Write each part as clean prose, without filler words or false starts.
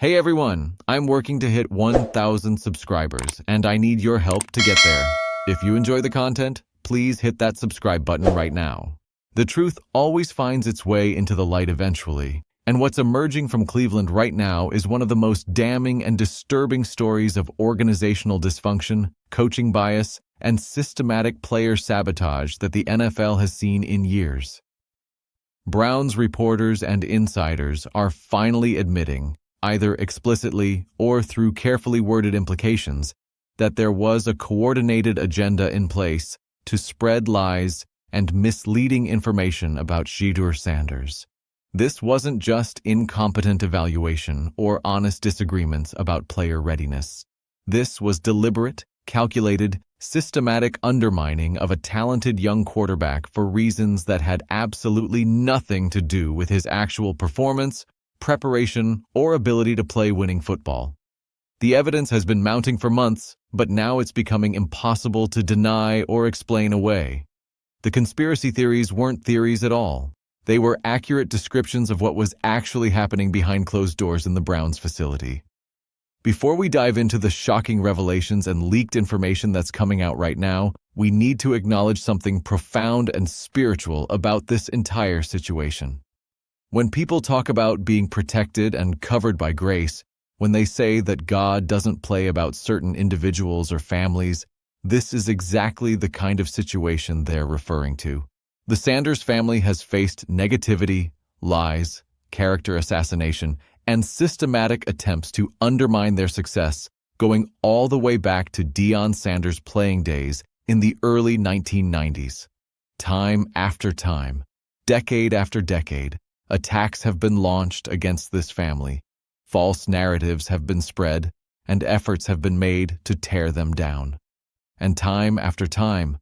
Hey everyone, I'm working to hit 1,000 subscribers, and I need your help to get there. If you enjoy the content, please hit that subscribe button right now. The truth always finds its way into the light eventually, and what's emerging from Cleveland right now is one of the most damning and disturbing stories of organizational dysfunction, coaching bias, and systematic player sabotage that the NFL has seen in years. Browns reporters and insiders are finally admitting, either explicitly or through carefully worded implications, that there was a coordinated agenda in place to spread lies and misleading information about Shedeur Sanders. This wasn't just incompetent evaluation or honest disagreements about player readiness. This was deliberate, calculated, systematic undermining of a talented young quarterback for reasons that had absolutely nothing to do with his actual performance, preparation, or ability to play winning football. The evidence has been mounting for months, but now it's becoming impossible to deny or explain away. The conspiracy theories weren't theories at all. They were accurate descriptions of what was actually happening behind closed doors in the Browns facility. Before we dive into the shocking revelations and leaked information that's coming out right now, we need to acknowledge something profound and spiritual about this entire situation. When people talk about being protected and covered by grace, when they say that God doesn't play about certain individuals or families, this is exactly the kind of situation they're referring to. The Sanders family has faced negativity, lies, character assassination, and systematic attempts to undermine their success, going all the way back to Deion Sanders' playing days in the early 1990s. Time after time, decade after decade, attacks have been launched against this family. False narratives have been spread, and efforts have been made to tear them down. And time after time,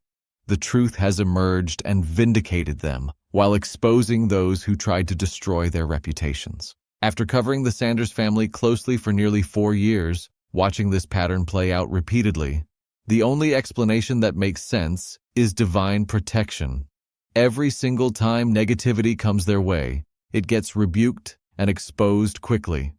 the truth has emerged and vindicated them while exposing those who tried to destroy their reputations. After covering the Sanders family closely for nearly 4 years, watching this pattern play out repeatedly, the only explanation that makes sense is divine protection. Every single time negativity comes their way, it gets rebuked and exposed quickly.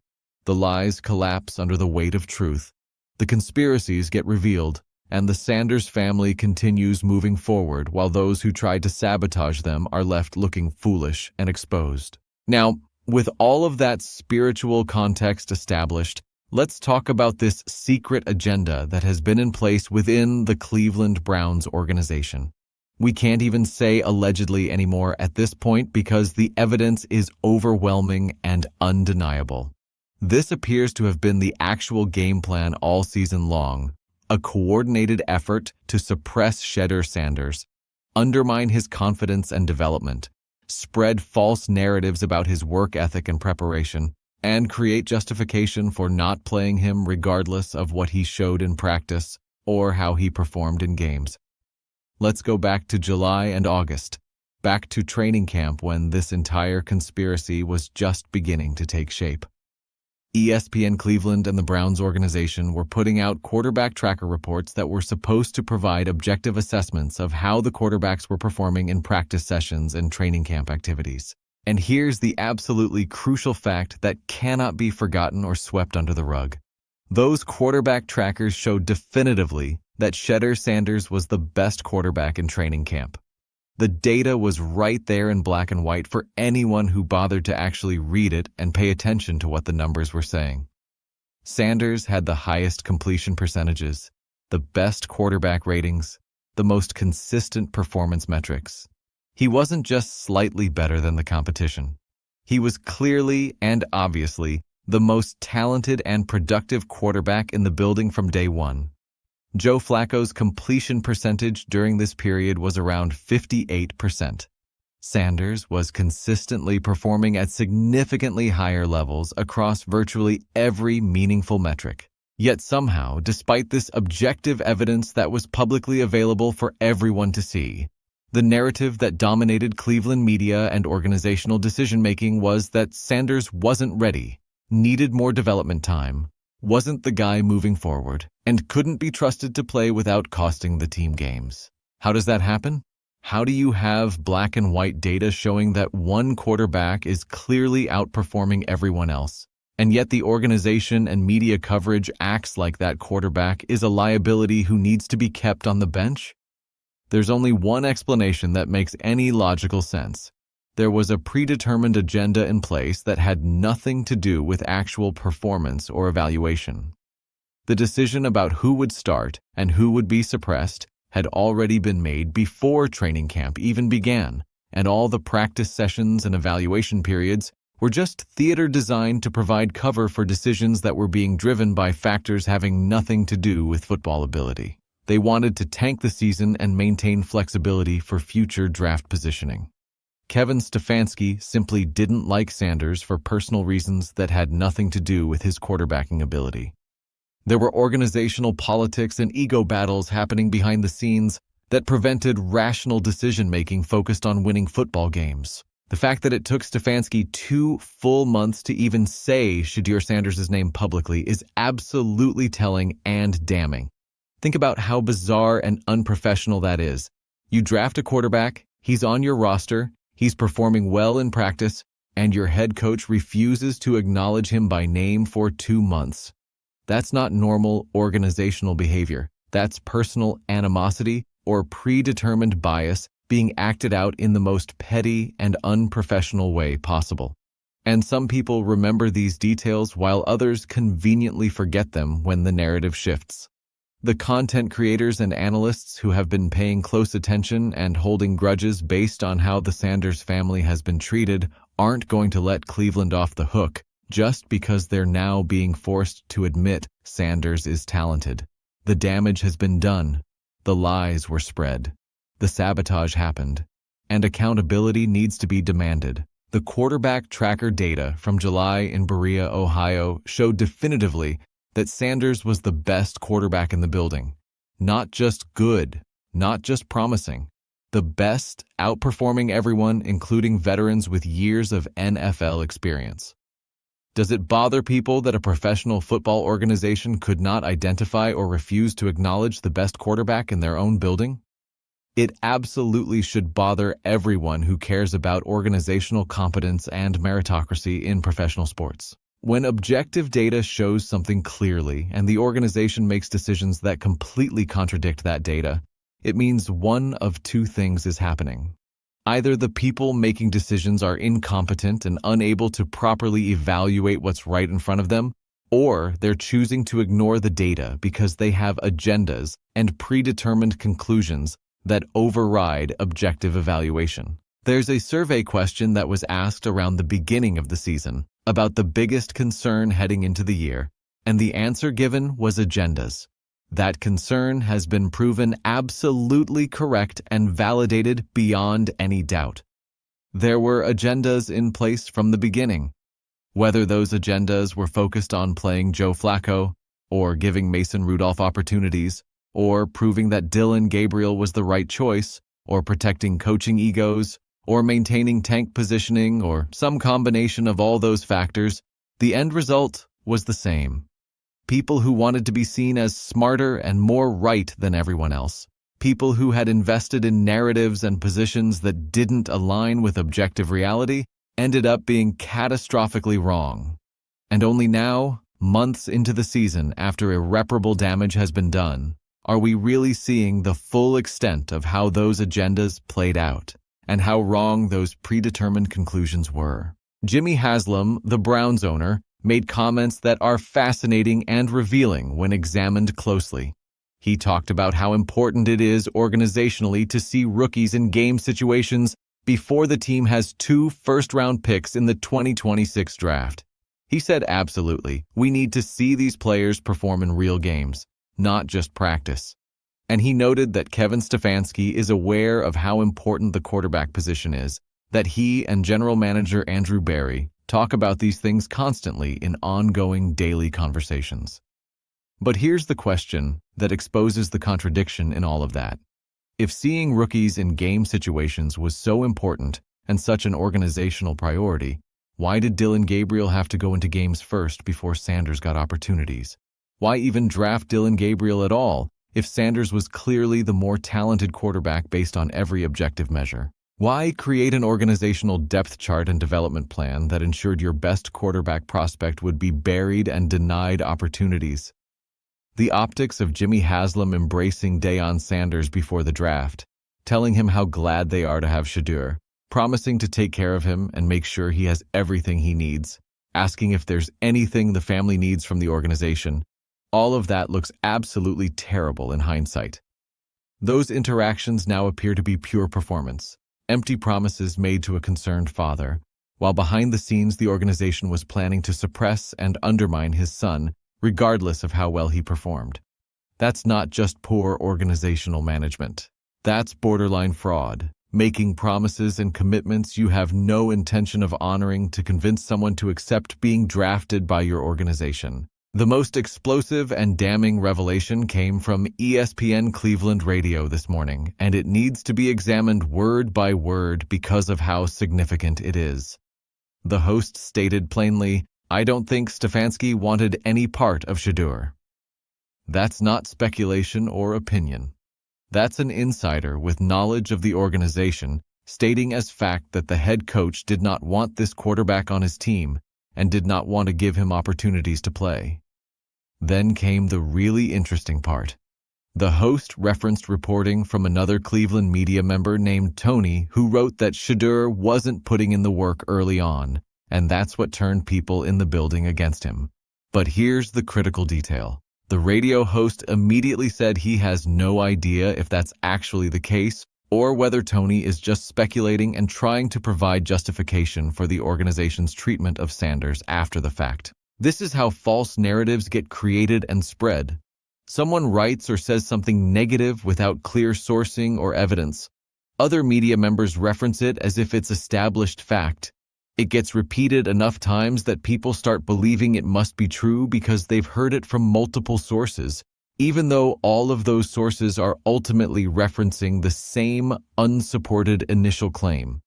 The lies collapse under the weight of truth. The conspiracies get revealed, and the Sanders family continues moving forward while those who tried to sabotage them are left looking foolish and exposed. Now, with all of that spiritual context established, let's talk about this secret agenda that has been in place within the Cleveland Browns organization. We can't even say allegedly anymore at this point because the evidence is overwhelming and undeniable. This appears to have been the actual game plan all season long, a coordinated effort to suppress Shedeur Sanders, undermine his confidence and development, spread false narratives about his work ethic and preparation, and create justification for not playing him regardless of what he showed in practice or how he performed in games. Let's go back to July and August, back to training camp when this entire conspiracy was just beginning to take shape. ESPN Cleveland and the Browns organization were putting out quarterback tracker reports that were supposed to provide objective assessments of how the quarterbacks were performing in practice sessions and training camp activities. And here's the absolutely crucial fact that cannot be forgotten or swept under the rug. Those quarterback trackers showed definitively that Shedeur Sanders was the best quarterback in training camp. The data was right there in black and white for anyone who bothered to actually read it and pay attention to what the numbers were saying. Sanders had the highest completion percentages, the best quarterback ratings, the most consistent performance metrics. He wasn't just slightly better than the competition. He was clearly and obviously the most talented and productive quarterback in the building from day one. Joe Flacco's completion percentage during this period was around 58%. Sanders was consistently performing at significantly higher levels across virtually every meaningful metric. Yet somehow, despite this objective evidence that was publicly available for everyone to see, the narrative that dominated Cleveland media and organizational decision-making was that Sanders wasn't ready, needed more development time, wasn't the guy moving forward, and couldn't be trusted to play without costing the team games. How does that happen? How do you have black and white data showing that one quarterback is clearly outperforming everyone else, And yet the organization and media coverage acts like that quarterback is a liability who needs to be kept on the bench? There's only one explanation that makes any logical sense. There was a predetermined agenda in place that had nothing to do with actual performance or evaluation. The decision about who would start and who would be suppressed had already been made before training camp even began, and all the practice sessions and evaluation periods were just theater designed to provide cover for decisions that were being driven by factors having nothing to do with football ability. They wanted to tank the season and maintain flexibility for future draft positioning. Kevin Stefanski simply didn't like Sanders for personal reasons that had nothing to do with his quarterbacking ability. There were organizational politics and ego battles happening behind the scenes that prevented rational decision-making focused on winning football games. The fact that it took Stefanski 2 full months to even say Shedeur Sanders' name publicly is absolutely telling and damning. Think about how bizarre and unprofessional that is. You draft a quarterback, he's on your roster, he's performing well in practice, and your head coach refuses to acknowledge him by name for 2 months. That's not normal organizational behavior. That's personal animosity or predetermined bias being acted out in the most petty and unprofessional way possible. And some people remember these details while others conveniently forget them when the narrative shifts. The content creators and analysts who have been paying close attention and holding grudges based on how the Sanders family has been treated aren't going to let Cleveland off the hook just because they're now being forced to admit Sanders is talented. The damage has been done. The lies were spread. The sabotage happened, and accountability needs to be demanded. The quarterback tracker data from July in Berea, Ohio, showed definitively that Sanders was the best quarterback in the building. Not just good, not just promising. The best, outperforming everyone, including veterans with years of NFL experience. Does it bother people that a professional football organization could not identify or refuse to acknowledge the best quarterback in their own building? It absolutely should bother everyone who cares about organizational competence and meritocracy in professional sports. When objective data shows something clearly and the organization makes decisions that completely contradict that data, it means one of two things is happening. Either the people making decisions are incompetent and unable to properly evaluate what's right in front of them, or they're choosing to ignore the data because they have agendas and predetermined conclusions that override objective evaluation. There's a survey question that was asked around the beginning of the season about the biggest concern heading into the year, and the answer given was agendas. That concern has been proven absolutely correct and validated beyond any doubt. There were agendas in place from the beginning. Whether those agendas were focused on playing Joe Flacco, or giving Mason Rudolph opportunities, or proving that Dillon Gabriel was the right choice, or protecting coaching egos, or maintaining tank positioning, or some combination of all those factors, the end result was the same. People who wanted to be seen as smarter and more right than everyone else. People who had invested in narratives and positions that didn't align with objective reality ended up being catastrophically wrong. And only now, months into the season after irreparable damage has been done, are we really seeing the full extent of how those agendas played out and how wrong those predetermined conclusions were. Jimmy Haslam, the Browns owner, made comments that are fascinating and revealing when examined closely. He talked about how important it is organizationally to see rookies in game situations before the team has 2 first-round picks in the 2026 draft. He said, absolutely, we need to see these players perform in real games, not just practice. And he noted that Kevin Stefanski is aware of how important the quarterback position is, that he and general manager Andrew Berry talk about these things constantly in ongoing daily conversations. But here's the question that exposes the contradiction in all of that. If seeing rookies in game situations was so important and such an organizational priority, why did Dillon Gabriel have to go into games first before Sanders got opportunities? Why even draft Dillon Gabriel at all if Sanders was clearly the more talented quarterback based on every objective measure? Why create an organizational depth chart and development plan that ensured your best quarterback prospect would be buried and denied opportunities? The optics of Jimmy Haslam embracing Deion Sanders before the draft, telling him how glad they are to have Shedeur, promising to take care of him and make sure he has everything he needs, asking if there's anything the family needs from the organization. All of that looks absolutely terrible in hindsight. Those interactions now appear to be pure performance, empty promises made to a concerned father, while behind the scenes the organization was planning to suppress and undermine his son, regardless of how well he performed. That's not just poor organizational management. That's borderline fraud, making promises and commitments you have no intention of honoring to convince someone to accept being drafted by your organization. The most explosive and damning revelation came from ESPN Cleveland Radio this morning, and it needs to be examined word by word because of how significant it is. The host stated plainly, "I don't think Stefanski wanted any part of Shedeur." That's not speculation or opinion. That's an insider with knowledge of the organization stating as fact that the head coach did not want this quarterback on his team and did not want to give him opportunities to play. Then came the really interesting part. The host referenced reporting from another Cleveland media member named Tony who wrote that Shedeur wasn't putting in the work early on, and that's what turned people in the building against him. But here's the critical detail. The radio host immediately said he has no idea if that's actually the case or whether Tony is just speculating and trying to provide justification for the organization's treatment of Sanders after the fact. This is how false narratives get created and spread. Someone writes or says something negative without clear sourcing or evidence. Other media members reference it as if it's established fact. It gets repeated enough times that people start believing it must be true because they've heard it from multiple sources, even though all of those sources are ultimately referencing the same unsupported initial claim.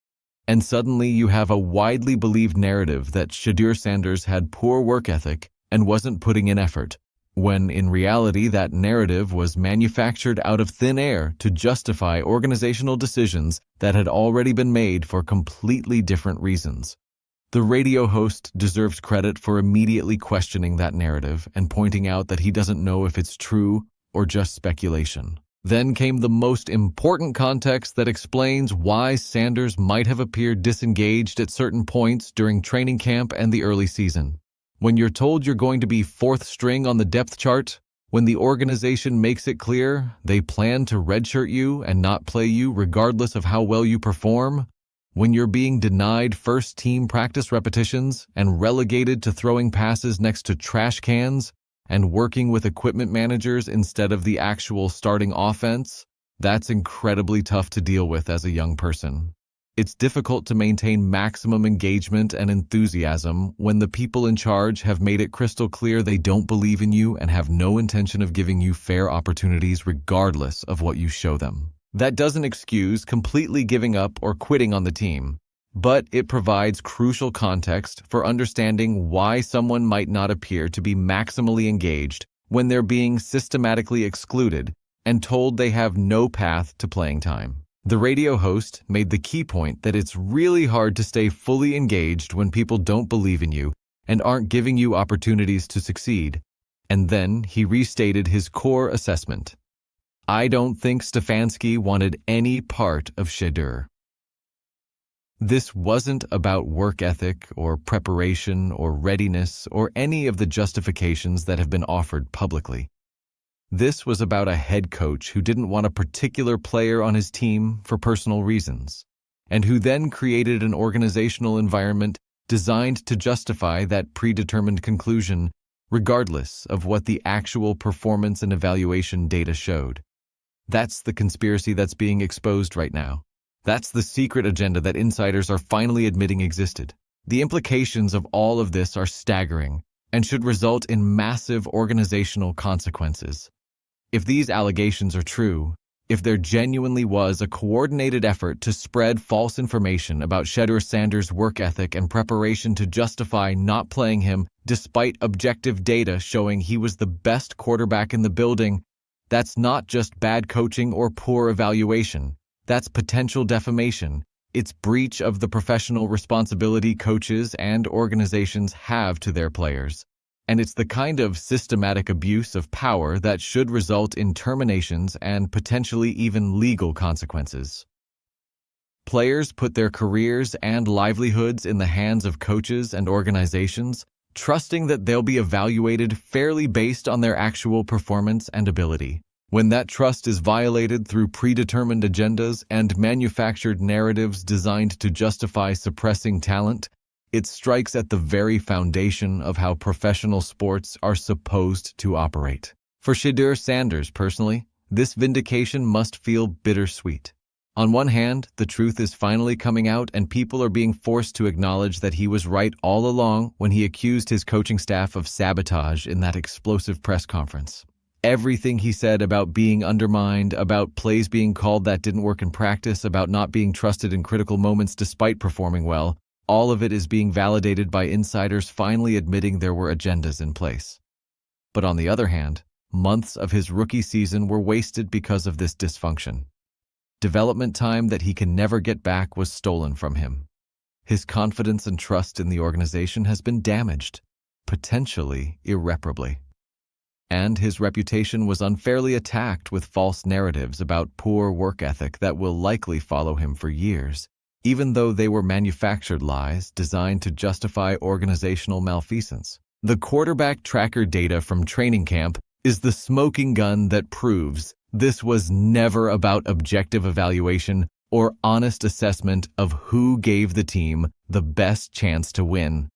And suddenly you have a widely believed narrative that Shedeur Sanders had poor work ethic and wasn't putting in effort, when in reality that narrative was manufactured out of thin air to justify organizational decisions that had already been made for completely different reasons. The radio host deserves credit for immediately questioning that narrative and pointing out that he doesn't know if it's true or just speculation. Then came the most important context that explains why Sanders might have appeared disengaged at certain points during training camp and the early season. When you're told you're going to be fourth string on the depth chart, when the organization makes it clear they plan to redshirt you and not play you regardless of how well you perform, when you're being denied first-team practice repetitions and relegated to throwing passes next to trash cans, and working with equipment managers instead of the actual starting offense, that's incredibly tough to deal with as a young person. It's difficult to maintain maximum engagement and enthusiasm when the people in charge have made it crystal clear they don't believe in you and have no intention of giving you fair opportunities regardless of what you show them. That doesn't excuse completely giving up or quitting on the team, but it provides crucial context for understanding why someone might not appear to be maximally engaged when they're being systematically excluded and told they have no path to playing time. The radio host made the key point that it's really hard to stay fully engaged when people don't believe in you and aren't giving you opportunities to succeed. And then he restated his core assessment. "I don't think Stefanski wanted any part of Shedeur." This wasn't about work ethic or preparation or readiness or any of the justifications that have been offered publicly. This was about a head coach who didn't want a particular player on his team for personal reasons, and who then created an organizational environment designed to justify that predetermined conclusion, regardless of what the actual performance and evaluation data showed. That's the conspiracy that's being exposed right now. That's the secret agenda that insiders are finally admitting existed. The implications of all of this are staggering and should result in massive organizational consequences. If these allegations are true, if there genuinely was a coordinated effort to spread false information about Shedeur Sanders' work ethic and preparation to justify not playing him despite objective data showing he was the best quarterback in the building, that's not just bad coaching or poor evaluation. That's potential defamation, It's breach of the professional responsibility coaches and organizations have to their players. And it's the kind of systematic abuse of power that should result in terminations and potentially even legal consequences. Players put their careers and livelihoods in the hands of coaches and organizations, trusting that they'll be evaluated fairly based on their actual performance and ability. When that trust is violated through predetermined agendas and manufactured narratives designed to justify suppressing talent, it strikes at the very foundation of how professional sports are supposed to operate. For Shedeur Sanders personally, this vindication must feel bittersweet. On one hand, the truth is finally coming out and people are being forced to acknowledge that he was right all along when he accused his coaching staff of sabotage in that explosive press conference. Everything he said about being undermined, about plays being called that didn't work in practice, about not being trusted in critical moments despite performing well, all of it is being validated by insiders finally admitting there were agendas in place. But on the other hand, months of his rookie season were wasted because of this dysfunction. Development time that he can never get back was stolen from him. His confidence and trust in the organization has been damaged, potentially irreparably. And his reputation was unfairly attacked with false narratives about poor work ethic that will likely follow him for years, even though they were manufactured lies designed to justify organizational malfeasance. The quarterback tracker data from training camp is the smoking gun that proves this was never about objective evaluation or honest assessment of who gave the team the best chance to win.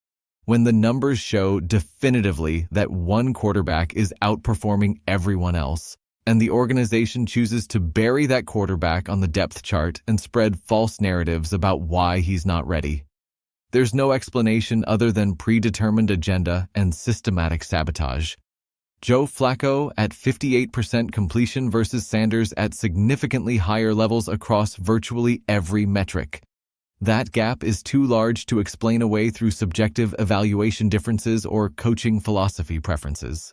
When the numbers show definitively that one quarterback is outperforming everyone else, and the organization chooses to bury that quarterback on the depth chart and spread false narratives about why he's not ready, there's no explanation other than predetermined agenda and systematic sabotage. Joe Flacco at 58% completion versus Sanders at significantly higher levels across virtually every metric. That gap is too large to explain away through subjective evaluation differences or coaching philosophy preferences.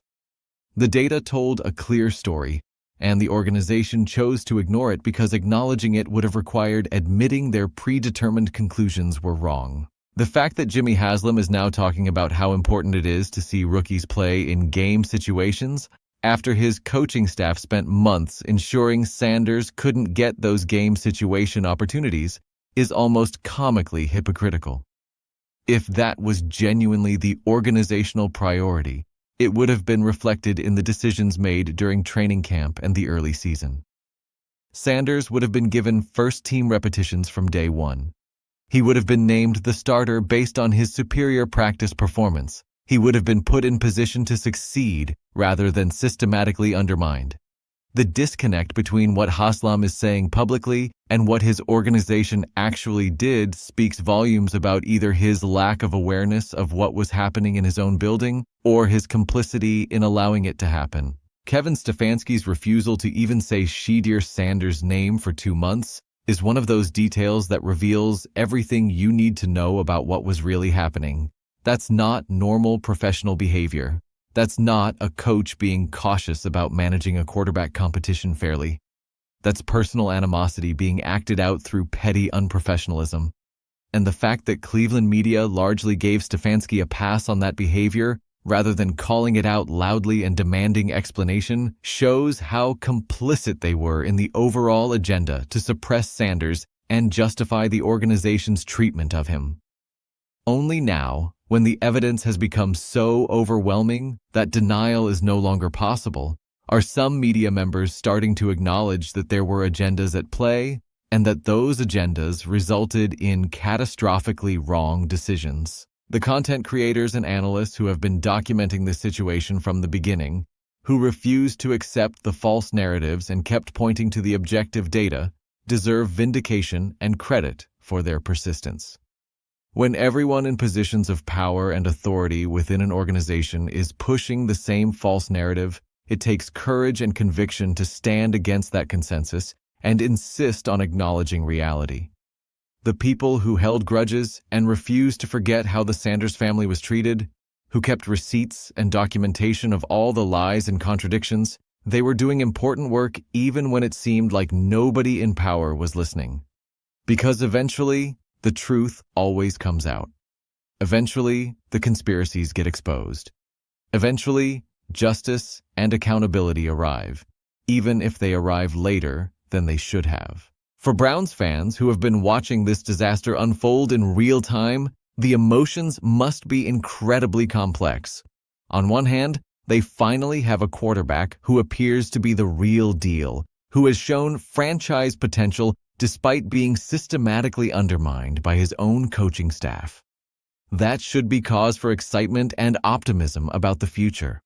The data told a clear story, and the organization chose to ignore it because acknowledging it would have required admitting their predetermined conclusions were wrong. The fact that Jimmy Haslam is now talking about how important it is to see rookies play in game situations after his coaching staff spent months ensuring Sanders couldn't get those game situation opportunities is almost comically hypocritical. If that was genuinely the organizational priority, it would have been reflected in the decisions made during training camp and the early season. Sanders would have been given first-team repetitions from day one. He would have been named the starter based on his superior practice performance. He would have been put in position to succeed rather than systematically undermined. The disconnect between what Haslam is saying publicly and what his organization actually did speaks volumes about either his lack of awareness of what was happening in his own building or his complicity in allowing it to happen. Kevin Stefanski's refusal to even say Shedeur Sanders' name for 2 months is one of those details that reveals everything you need to know about what was really happening. That's not normal professional behavior. That's not a coach being cautious about managing a quarterback competition fairly. That's personal animosity being acted out through petty unprofessionalism. And the fact that Cleveland media largely gave Stefanski a pass on that behavior rather than calling it out loudly and demanding explanation shows how complicit they were in the overall agenda to suppress Sanders and justify the organization's treatment of him. Only now, when the evidence has become so overwhelming that denial is no longer possible, are some media members starting to acknowledge that there were agendas at play and that those agendas resulted in catastrophically wrong decisions. The content creators and analysts who have been documenting this situation from the beginning, who refused to accept the false narratives and kept pointing to the objective data, deserve vindication and credit for their persistence. When everyone in positions of power and authority within an organization is pushing the same false narrative, it takes courage and conviction to stand against that consensus and insist on acknowledging reality. The people who held grudges and refused to forget how the Sanders family was treated, who kept receipts and documentation of all the lies and contradictions, they were doing important work even when it seemed like nobody in power was listening. Because eventually, the truth always comes out. Eventually, the conspiracies get exposed. Eventually, justice and accountability arrive, even if they arrive later than they should have. For Browns fans who have been watching this disaster unfold in real time, the emotions must be incredibly complex. On one hand, they finally have a quarterback who appears to be the real deal, who has shown franchise potential despite being systematically undermined by his own coaching staff. That should be cause for excitement and optimism about the future.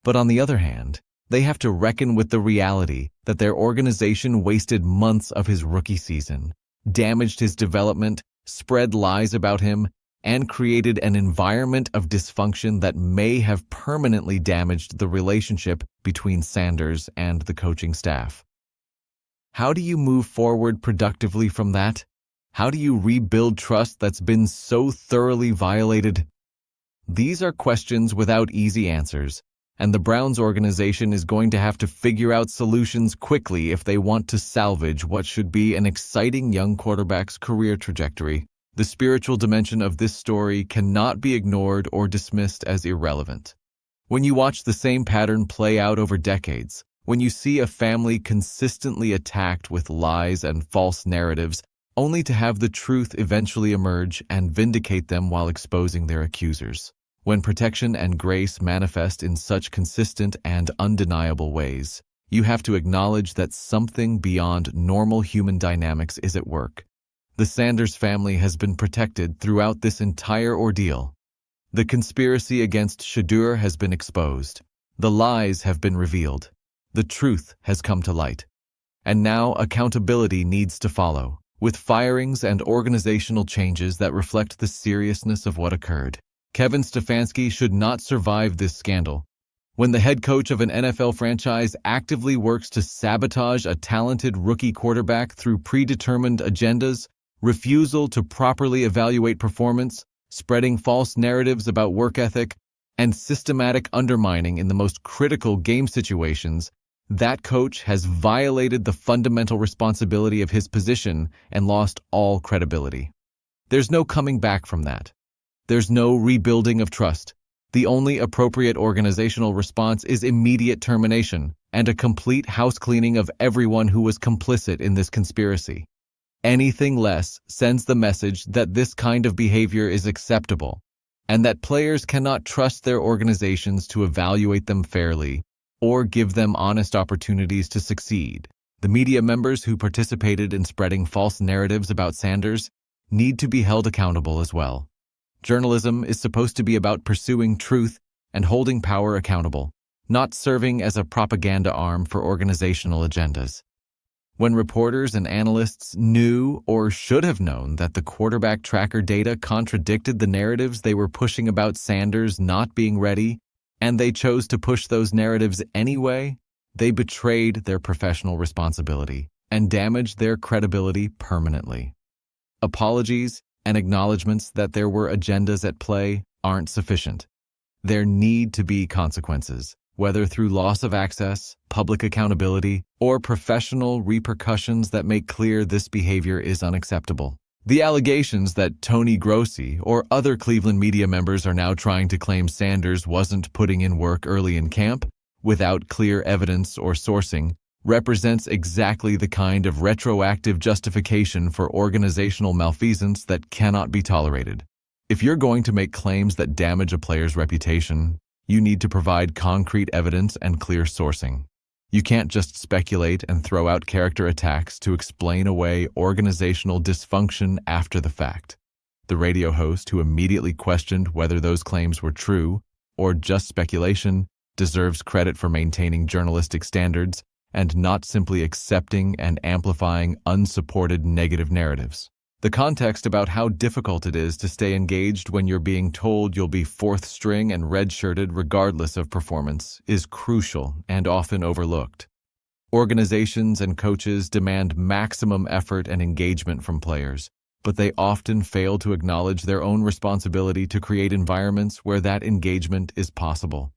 But on the other hand, they have to reckon with the reality that their organization wasted months of his rookie season, damaged his development, spread lies about him, and created an environment of dysfunction that may have permanently damaged the relationship between Sanders and the coaching staff. How do you move forward productively from that? How do you rebuild trust that's been so thoroughly violated? These are questions without easy answers, and the Browns organization is going to have to figure out solutions quickly if they want to salvage what should be an exciting young quarterback's career trajectory. The spiritual dimension of this story cannot be ignored or dismissed as irrelevant. When you watch the same pattern play out over decades, when you see a family consistently attacked with lies and false narratives, only to have the truth eventually emerge and vindicate them while exposing their accusers. When protection and grace manifest in such consistent and undeniable ways, you have to acknowledge that something beyond normal human dynamics is at work. The Sanders family has been protected throughout this entire ordeal. The conspiracy against Shedeur has been exposed. The lies have been revealed. The truth has come to light. And now accountability needs to follow, with firings and organizational changes that reflect the seriousness of what occurred. Kevin Stefanski should not survive this scandal. When the head coach of an NFL franchise actively works to sabotage a talented rookie quarterback through predetermined agendas, refusal to properly evaluate performance, spreading false narratives about work ethic, and systematic undermining in the most critical game situations, that coach has violated the fundamental responsibility of his position and lost all credibility. There's no coming back from that. There's no rebuilding of trust. The only appropriate organizational response is immediate termination and a complete housecleaning of everyone who was complicit in this conspiracy. Anything less sends the message that this kind of behavior is acceptable and that players cannot trust their organizations to evaluate them fairly or give them honest opportunities to succeed. The media members who participated in spreading false narratives about Sanders need to be held accountable as well. Journalism is supposed to be about pursuing truth and holding power accountable, not serving as a propaganda arm for organizational agendas. When reporters and analysts knew or should have known that the quarterback tracker data contradicted the narratives they were pushing about Sanders not being ready, and they chose to push those narratives anyway, they betrayed their professional responsibility and damaged their credibility permanently. Apologies and acknowledgments that there were agendas at play aren't sufficient. There need to be consequences, whether through loss of access, public accountability, or professional repercussions that make clear this behavior is unacceptable. The allegations that Tony Grossi or other Cleveland media members are now trying to claim Sanders wasn't putting in work early in camp, without clear evidence or sourcing, represents exactly the kind of retroactive justification for organizational malfeasance that cannot be tolerated. If you're going to make claims that damage a player's reputation, you need to provide concrete evidence and clear sourcing. You can't just speculate and throw out character attacks to explain away organizational dysfunction after the fact. The radio host who immediately questioned whether those claims were true or just speculation deserves credit for maintaining journalistic standards and not simply accepting and amplifying unsupported negative narratives. The context about how difficult it is to stay engaged when you're being told you'll be fourth string and red-shirted regardless of performance is crucial and often overlooked. Organizations and coaches demand maximum effort and engagement from players, but they often fail to acknowledge their own responsibility to create environments where that engagement is possible.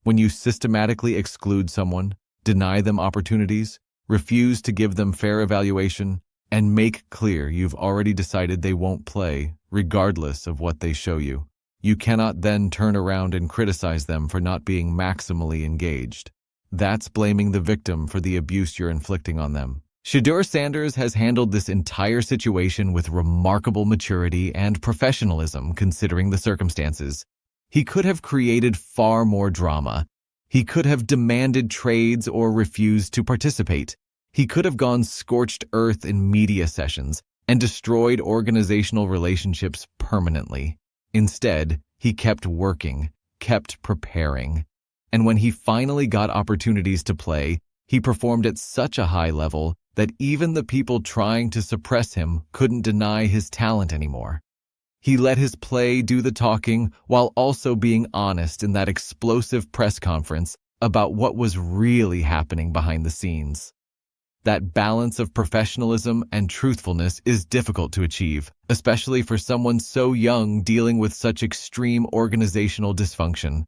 When you systematically exclude someone, deny them opportunities, refuse to give them fair evaluation, and make clear you've already decided they won't play, regardless of what they show you. You cannot then turn around and criticize them for not being maximally engaged. That's blaming the victim for the abuse you're inflicting on them. Shadur Sanders has handled this entire situation with remarkable maturity and professionalism considering the circumstances. He could have created far more drama. He could have demanded trades or refused to participate. He could have gone scorched earth in media sessions and destroyed organizational relationships permanently. Instead, he kept working, kept preparing. And when he finally got opportunities to play, he performed at such a high level that even the people trying to suppress him couldn't deny his talent anymore. He let his play do the talking while also being honest in that explosive press conference about what was really happening behind the scenes. That balance of professionalism and truthfulness is difficult to achieve, especially for someone so young dealing with such extreme organizational dysfunction.